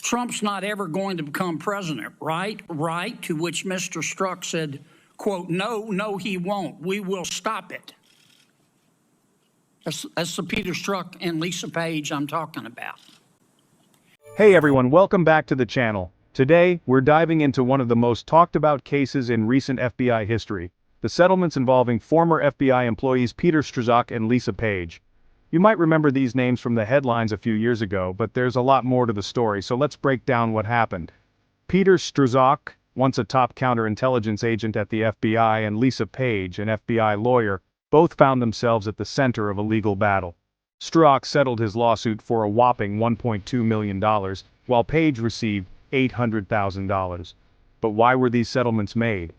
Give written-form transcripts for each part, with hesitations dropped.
Trump's not ever going to become president, right? Right, to which Mr. Strzok said, quote, no, he won't. We will stop it. That's the Peter Strzok and Lisa Page I'm talking about. Hey everyone, welcome back to the channel. Today, we're diving into one of the most talked about cases in recent FBI history, the settlements involving former FBI employees Peter Strzok and Lisa Page. You might remember these names from the headlines a few years ago, but there's a lot more to the story, so let's break down what happened. Peter Strzok, once a top counterintelligence agent at the FBI, and Lisa Page, an FBI lawyer, both found themselves at the center of a legal battle. Strzok settled his lawsuit for a whopping $1.2 million, while Page received $800,000. But why were these settlements made?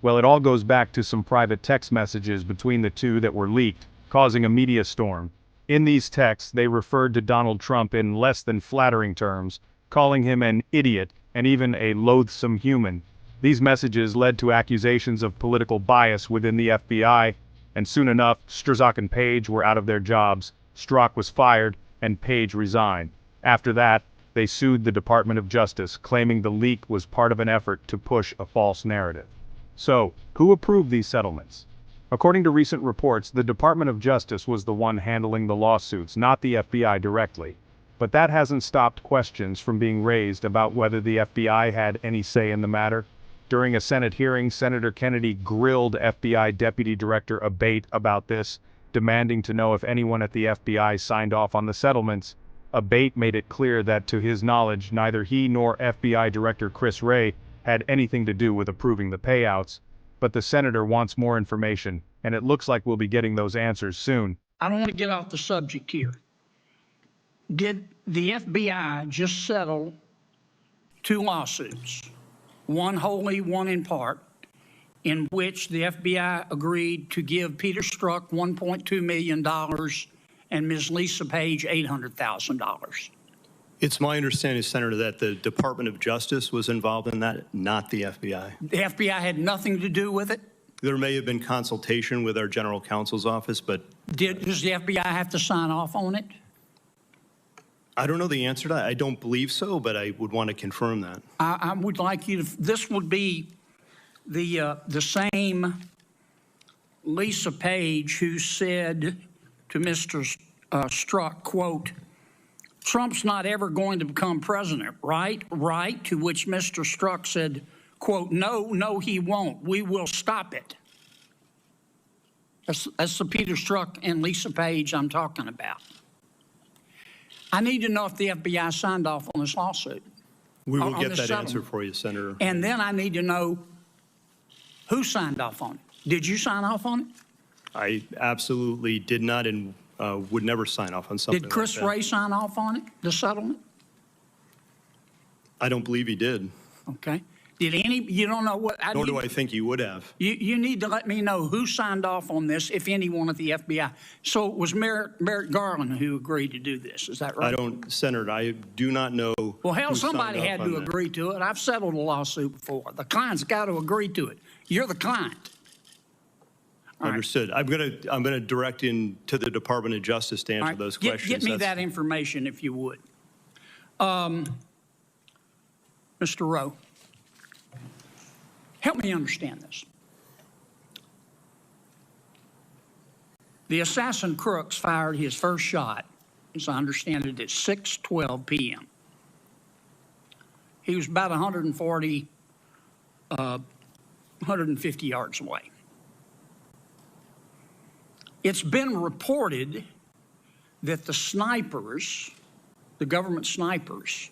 Well, it all goes back to some private text messages between the two that were leaked, causing a media storm. In these texts, they referred to Donald Trump in less than flattering terms, calling him an idiot and even a loathsome human. These messages led to accusations of political bias within the FBI, and soon enough, Strzok and Page were out of their jobs. Strzok was fired, and Page resigned. After that, they sued the Department of Justice, claiming the leak was part of an effort to push a false narrative. So, who approved these settlements? According to recent reports, the Department of Justice was the one handling the lawsuits, not the FBI directly. But that hasn't stopped questions from being raised about whether the FBI had any say in the matter. During a Senate hearing, Senator Kennedy grilled FBI Deputy Director Abate about this, demanding to know if anyone at the FBI signed off on the settlements. Abate made it clear that, to his knowledge, neither he nor FBI Director Chris Wray had anything to do with approving the payouts. But the senator wants more information, and it looks like we'll be getting those answers soon. I don't want to get off the subject here. Did the FBI just settle two lawsuits, one wholly, one in part, in which the FBI agreed to give Peter Strzok $1.2 million and Ms. Lisa Page $800,000? It's my understanding, Senator, that the Department of Justice was involved in that, not the FBI. The FBI had nothing to do with it? There may have been consultation with our general counsel's office, but Does the FBI have to sign off on it? I don't know the answer to that. I don't believe so, but I would want to confirm that. I would like you to, this would be the same Lisa Page who said to Mr. Strzok, quote, Trump's not ever going to become president, right? Right, to which Mr. Strzok said, quote, no, he won't. We will stop it. That's the Peter Strzok and Lisa Page I'm talking about. I need to know if the FBI signed off on this lawsuit. We will get that answer for you, Senator. And then I need to know who signed off on it. Did you sign off on it? I absolutely did not and would never sign off on something Did Chris like that. Wray sign off on it, the settlement? I don't believe he did. Okay. Did you don't know what? Nor do I think he would have. You need to let me know who signed off on this, if anyone at the FBI. So it was Merrick Garland who agreed to do this. Is that right? Senator, I do not know. Well, hell, who somebody signed had off to on that. agree to it. I've settled a lawsuit before. The client's got to agree to it. You're the client. All right. Understood. I'm gonna direct in to the Department of Justice to answer All right. those Get questions. me that information if you would. Mr. Rowe, help me understand this. The assassin Crooks fired his first shot, as I understand it, at 6:12 p.m. He was about 150 yards away. It's been reported that the snipers, the government snipers,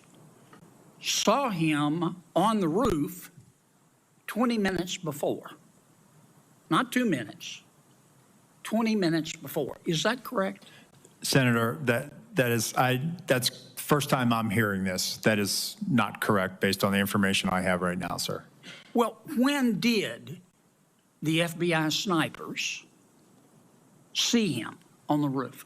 saw him on the roof 20 minutes before. Not 2 minutes, 20 minutes before. Is that correct? Senator, that's the first time I'm hearing this. That is not correct based on the information I have right now, sir. Well, when did the FBI snipers see him on the roof?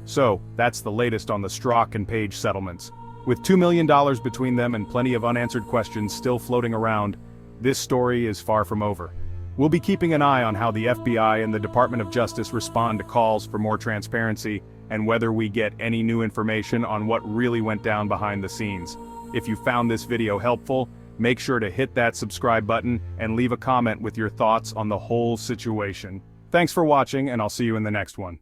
So, that's the latest on the Strzok and Page settlements. With $2 million between them and plenty of unanswered questions still floating around, this story is far from over. We'll be keeping an eye on how the FBI and the Department of Justice respond to calls for more transparency and whether we get any new information on what really went down behind the scenes. If you found this video helpful, make sure to hit that subscribe button and leave a comment with your thoughts on the whole situation. Thanks for watching, and I'll see you in the next one.